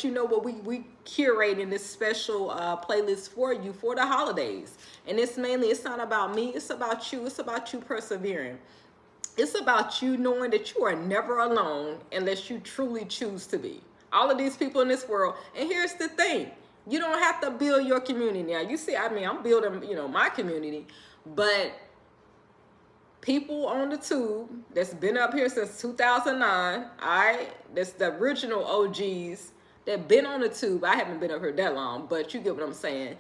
you know what we curating this special playlist for you for the holidays. And it's mainly, it's not about me, it's about you. It's about you persevering. It's about you knowing that you are never alone unless you truly choose to be. All of these people in this world. And here's the thing. You don't have to build your community now. You see, I mean, I'm building, my community, but people on the tube that's been up here since 2009, that's the original OGs that been on the tube. I haven't been up here that long, but you get what I'm saying.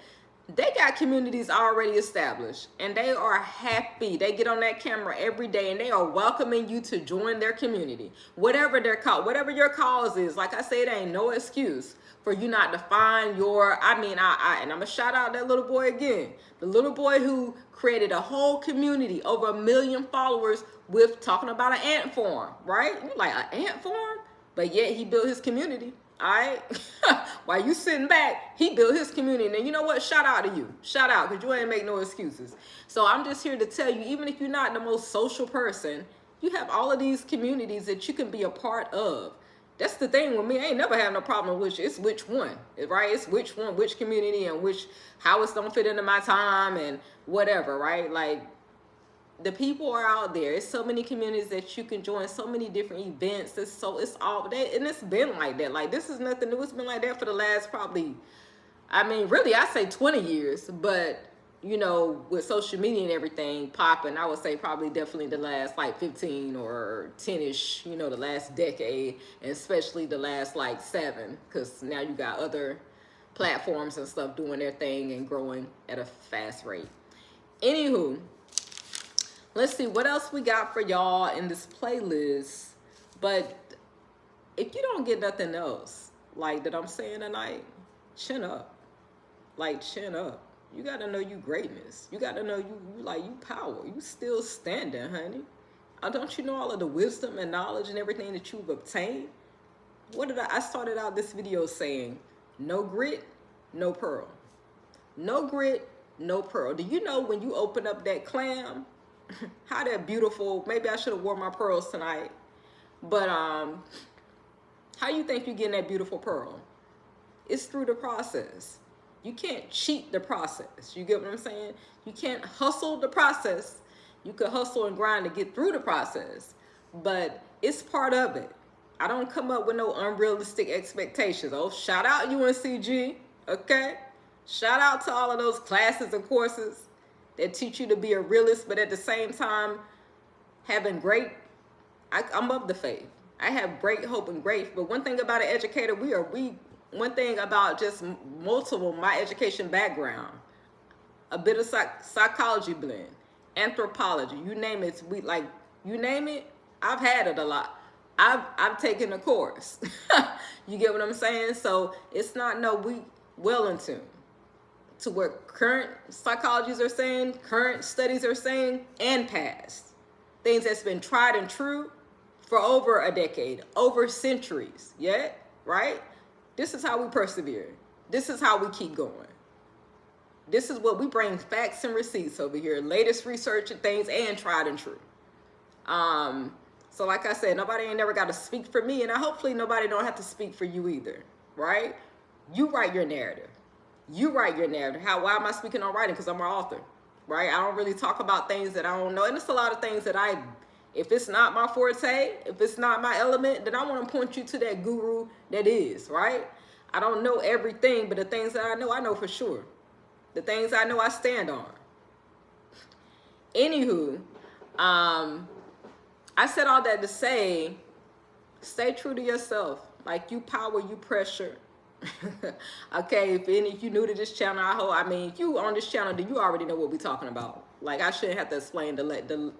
They got communities already established and they are happy. They get on that camera every day and they are welcoming you to join their community. Whatever their cause, whatever your cause is, like I said, ain't no excuse for you not to find your, and I'm gonna shout out that little boy again. The little boy who created a whole community, over 1 million followers, with talking about an ant farm, right? You like, an ant farm? But yet he built his community. All right. While you sitting back, he built his community. And you know what? Shout out to you. Shout out, because you ain't make no excuses. So I'm just here to tell you, even if you're not the most social person, you have all of these communities that you can be a part of. That's the thing with me. I ain't never had no problem with which one, right? It's which one, which community, and how it's don't fit into my time and whatever, right? Like, the people are out there. It's so many communities that you can join, so many different events. It's all that, and it's been like that. Like, this is nothing new. It's been like that for the last probably, really, I say 20 years, but with social media and everything popping, I would say probably definitely the last like 15 or 10-ish, the last decade, and especially the last like 7, because now you got other platforms and stuff doing their thing and growing at a fast rate. Anywho, let's see what else we got for y'all in this playlist. But if you don't get nothing else like that I'm saying tonight, chin up. Like, chin up. You got to know you greatness. You got to know you power. You still standing, honey. Don't you know all of the wisdom and knowledge and everything that you've obtained? I started out this video saying, no grit, no pearl. No grit, no pearl. Do you know when you open up that clam, how that beautiful, maybe I should have worn my pearls tonight, but how you think you're getting that beautiful pearl? It's through the process. You can't cheat the process. You get what I'm saying? You can't hustle the process. You can hustle and grind to get through the process, but it's part of it. I don't come up with no unrealistic expectations. Oh, shout out UNCG, okay? Shout out to all of those classes and courses that teach you to be a realist, but at the same time, having I'm of the faith. I have great hope and great, but one thing about an educator, one thing about just my education background, a bit of psychology blend, anthropology, you name it, you name it, I've had it a lot. I've taken a course. You get what I'm saying? So it's not, we well in tune to what current psychologists are saying, current studies are saying, and past. Things that's been tried and true for over a decade, over centuries, yeah, right? This is how we persevere. This is how we keep going. This is what we bring, facts and receipts over here, latest research and things, and tried and true. So like I said, nobody ain't never got to speak for me, and hopefully nobody don't have to speak for you either, right? You write your narrative. You write your narrative. Why am I speaking on writing? Because I'm an author, right? I don't really talk about things that I don't know. And it's a lot of things that if it's not my forte, if it's not my element, then I want to point you to that guru that is, right? I don't know everything, but the things that I know for sure. The things I know, I stand on. Anywho, I said all that to say, stay true to yourself. Like, you power, you pressure. Okay, if you new to this channel, if you on this channel, then you already know what we're talking about. Like, I shouldn't have to explain the lingo,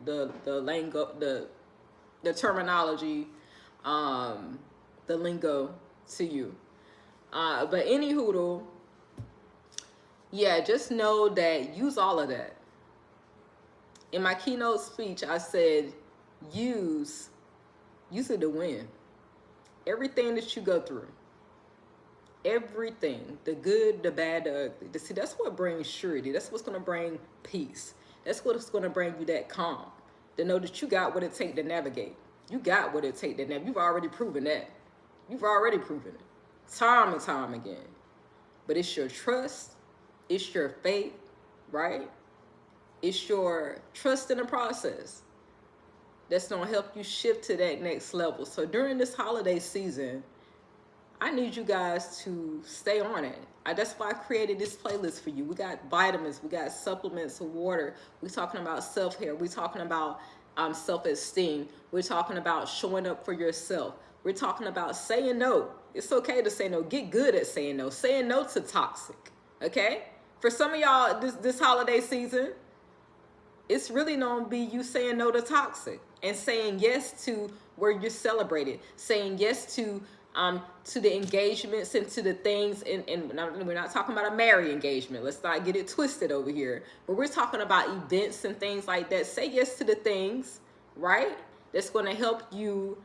the terminology, the lingo to you. But anywho, yeah, just know that, use all of that. In my keynote speech, I said, use it to win. Everything that you go through. Everything, the good, the bad, the ugly. See, that's what brings surety. That's what's going to bring peace. That's what's going to bring you that calm. To know that you got what it takes to navigate. You got what it takes to navigate. You've already proven that. You've already proven it. time and time again. But it's your trust, it's your faith, right? It's your trust in the process that's going to help you shift to that next level. So during this holiday season, I need you guys to stay on it. That's why I created this playlist for you. We got vitamins, we got supplements of water. We're talking about self-care. We're talking about self-esteem. We're talking about showing up for yourself. We're talking about saying no. It's okay to say no. Get good at saying no. Saying no to toxic, okay? For some of y'all, this holiday season, it's really going to be you saying no to toxic and saying yes to where you're celebrated, saying yes to the engagements and to the things, and we're not talking about a married engagement. Let's not get it twisted over here. But we're talking about events and things like that. Say yes to the things, right? That's going to help you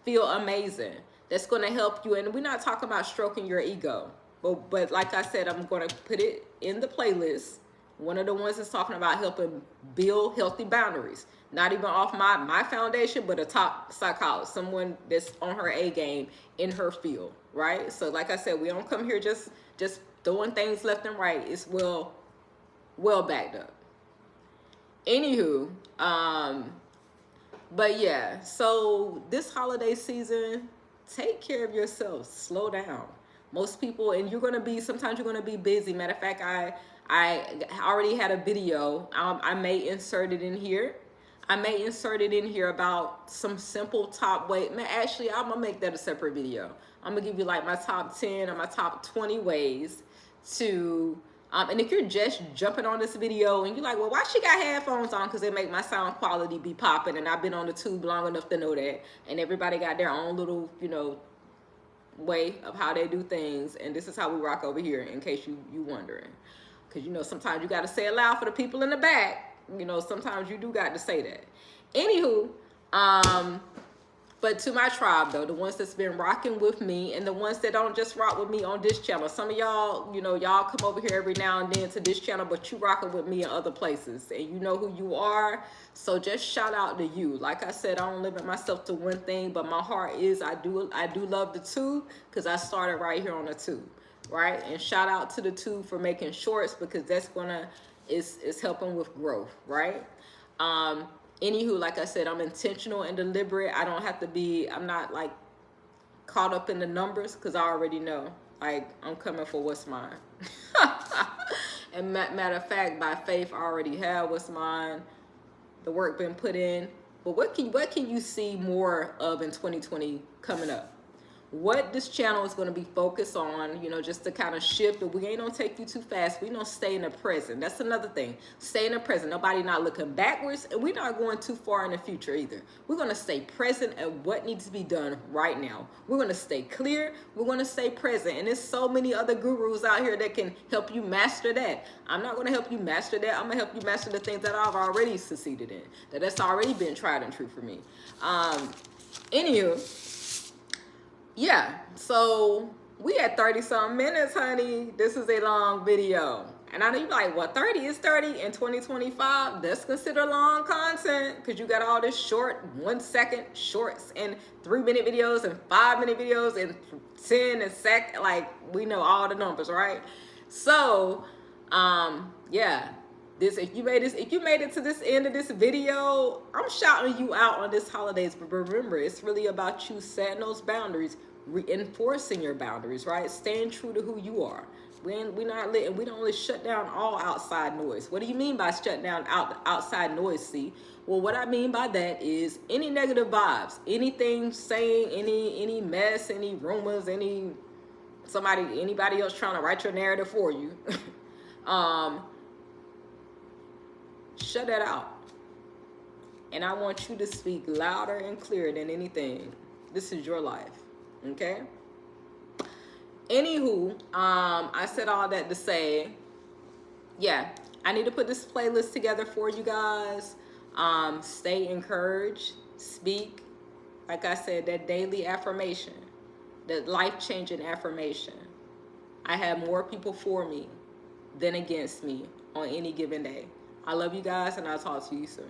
feel amazing. That's going to help you. And we're not talking about stroking your ego. But like I said, I'm going to put it in the playlist. One of the ones that's talking about helping build healthy boundaries. Not even off my foundation, but a top psychologist, someone that's on her A game in her field, right? So like I said, we don't come here just throwing things left and right. It's well backed up. Anywho, but yeah, so this holiday season, take care of yourself. Slow down. Most people, and sometimes you're gonna be busy. Matter of fact, I already had a video. I may insert it in here. About some simple top way. Actually, I'm gonna make that a separate video. I'm gonna give you like my top 10 or my top 20 ways to, and if you're just jumping on this video and you're like, well, why she got headphones on? Because they make my sound quality be popping, and I've been on the tube long enough to know that. And everybody got their own little, way of how they do things. And this is how we rock over here, in case you wondering. Because, sometimes you got to say it loud for the people in the back. Sometimes you do got to say that. Anywho, but to my tribe, though, the ones that's been rocking with me and the ones that don't just rock with me on this channel. Some of y'all, y'all come over here every now and then to this channel, but you rocking with me in other places, and you know who you are. So just shout out to you. Like I said, I don't limit myself to one thing, but my heart is I do love the tube, because I started right here on the tube, right? And shout out to the tube for making shorts, because that's is helping with growth, right? Anywho, like I said, I'm intentional and deliberate. I'm not like caught up in the numbers, because I already know, like, I'm coming for what's mine. And matter of fact, by faith, I already have what's mine. The work been put in. But what can you see more of in 2020 coming up? What this channel is going to be focused on, just to kind of shift, but we ain't going to take you too fast. We don't stay in the present. That's another thing. Stay in the present. Nobody not looking backwards, and we're not going too far in the future either. We're going to stay present at what needs to be done right now. We're going to stay clear. We're going to stay present. And there's so many other gurus out here that can help you master that. I'm not going to help you master that. I'm going to help you master the things that I've already succeeded in. That's already been tried and true for me. Anywho, yeah, so we at 30-something minutes, honey. This is a long video. And I know you're like, well, 30 is 30 in 2025. That's considered long content, because you got all this short 1-second shorts and 3-minute videos and 5-minute videos and 10 and sec. Like, we know all the numbers, right? So, yeah. If you made it to this end of this video, I'm shouting you out on this holidays. But remember, it's really about you setting those boundaries, reinforcing your boundaries, right? Staying true to who you are. We don't only shut down all outside noise. What do you mean by shut down outside noise? See, well, what I mean by that is any negative vibes, anything saying, any mess, any rumors, anybody else trying to write your narrative for you. Shut that out. And I want you to speak louder and clearer than anything. This is your life. Okay? Anywho, I said all that to say, yeah, I need to put this playlist together for you guys. Stay encouraged. Speak. Like I said, that daily affirmation. That life-changing affirmation. I have more people for me than against me on any given day. I love you guys, and I'll talk to you soon.